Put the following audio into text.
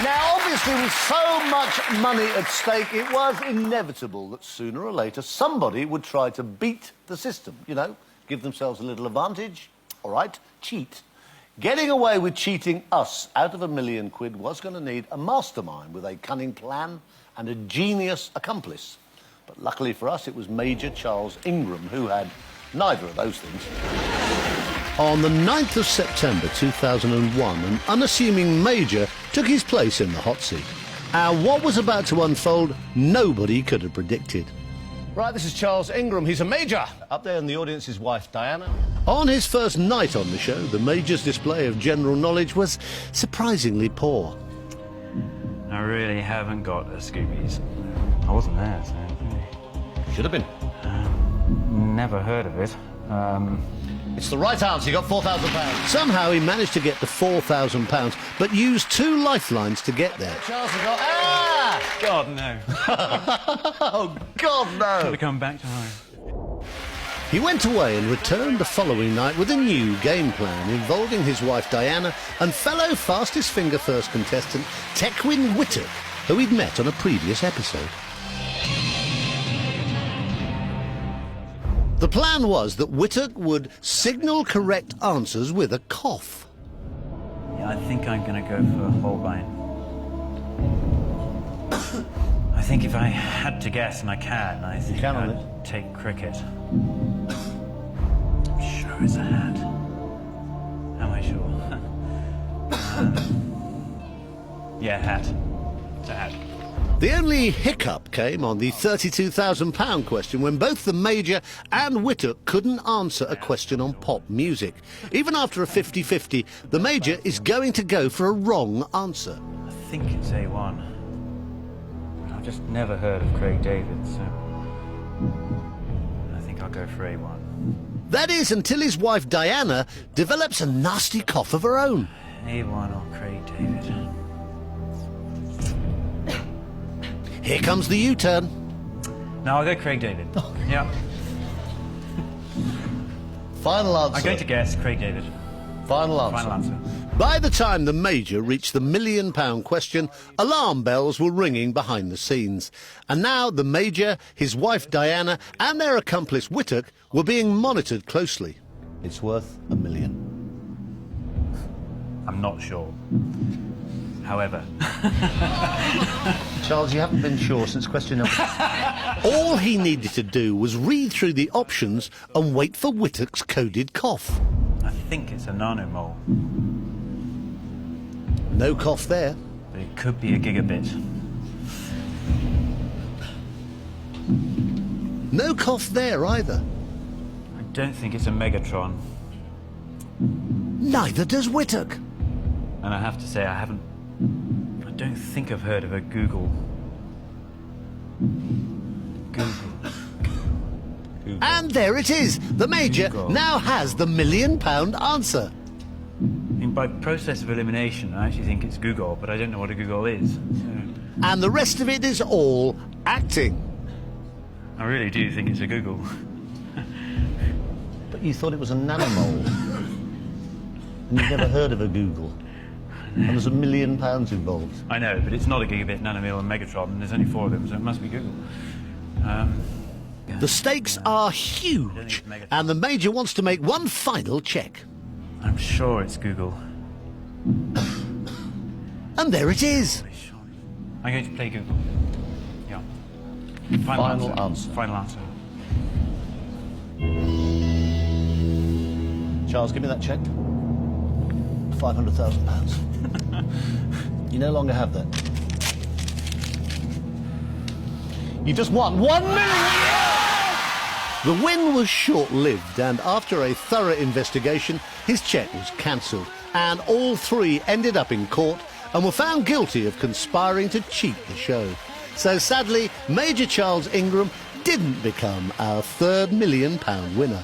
Now, obviously, with so much money at stake, it was inevitable that sooner or later somebody would try to beat the system, you know, give themselves a little advantage. All right, cheat. Getting away with cheating us out of £1 million was going to need a mastermind with a cunning plan and a genius accomplice. But luckily for us, it was Major Charles Ingram who had neither of those things. On the 9th of September 2001, an unassuming Major took his place in the hot seat. And what was about to unfold, nobody could have predicted. Right, this is Charles Ingram. He's a Major. Up there in the audience, his wife, Diana. On his first night on the show, the Major's display of general knowledge was surprisingly poor. I really haven't got a Scoobies. I wasn't there, so... Should have been. Never heard of it. It's the right answer. You got £4,000. Somehow he managed to get to £4,000, but used 2 lifelines to get there. Charles has got... Ah! God, no. Oh, God, no. Got to come back to home. He went away and returned the following night with a new game plan involving his wife Diana and fellow fastest finger first contestant Tequin Whittock, who he'd met on a previous episode. The plan was that Whittock would signal correct answers with a cough. Yeah, I think I'm going to go for Holbein. I think if I had to guess, and I can, I think I'd take cricket. I'm sure it's a hat. Am I sure? Yeah, hat. It's a hat. The only hiccup came on the £32,000 question when both the Major and Whittock couldn't answer a question on pop music. Even after a 50-50, the Major is going to go for a wrong answer. I think it's A1. I've just never heard of Craig David, so I think I'll go for A1. That is, until his wife Diana develops a nasty cough of her own. A1 or Craig David. Here comes the U-turn. No, I'll go Craig David. Yeah. Final answer. I'm going to guess Craig David. Final answer. Final answer. By the time the Major reached the £1 million question, alarm bells were ringing behind the scenes. And now the Major, his wife Diana, and their accomplice Whittock were being monitored closely. It's worth £1 million. I'm not sure. However. Charles, you haven't been sure since question number... All he needed to do was read through the options and wait for Whittock's coded cough. I think it's a nanomole. No cough there. But it could be a gigabit. No cough there either. I don't think it's a Megatron. Neither does Whittock. And I have to say, I don't think I've heard of a Google. And there it is. The Major Google. now has the £1 million answer. I mean, by process of elimination, I actually think it's Google, but I don't know what a Google is. So And the rest of it is all acting. I really do think it's a Google. But you thought it was a nanomole. And you've never heard of a Google. And there's £1 million involved. I know, but it's not a gigabit, nanomole, and Megatron, and there's only 4 of them, so it must be Google. The stakes are huge, and the Major wants to make one final check. I'm sure it's Google. And there it is. I'm going to play Google. Yeah. Final answer. Final answer. Charles, give me that check. £500,000. You no longer have that. You just won £1 million! The win was short-lived, and after a thorough investigation, his cheque was cancelled, and all 3 ended up in court and were found guilty of conspiring to cheat the show. So sadly, Major Charles Ingram didn't become our third £1 million winner.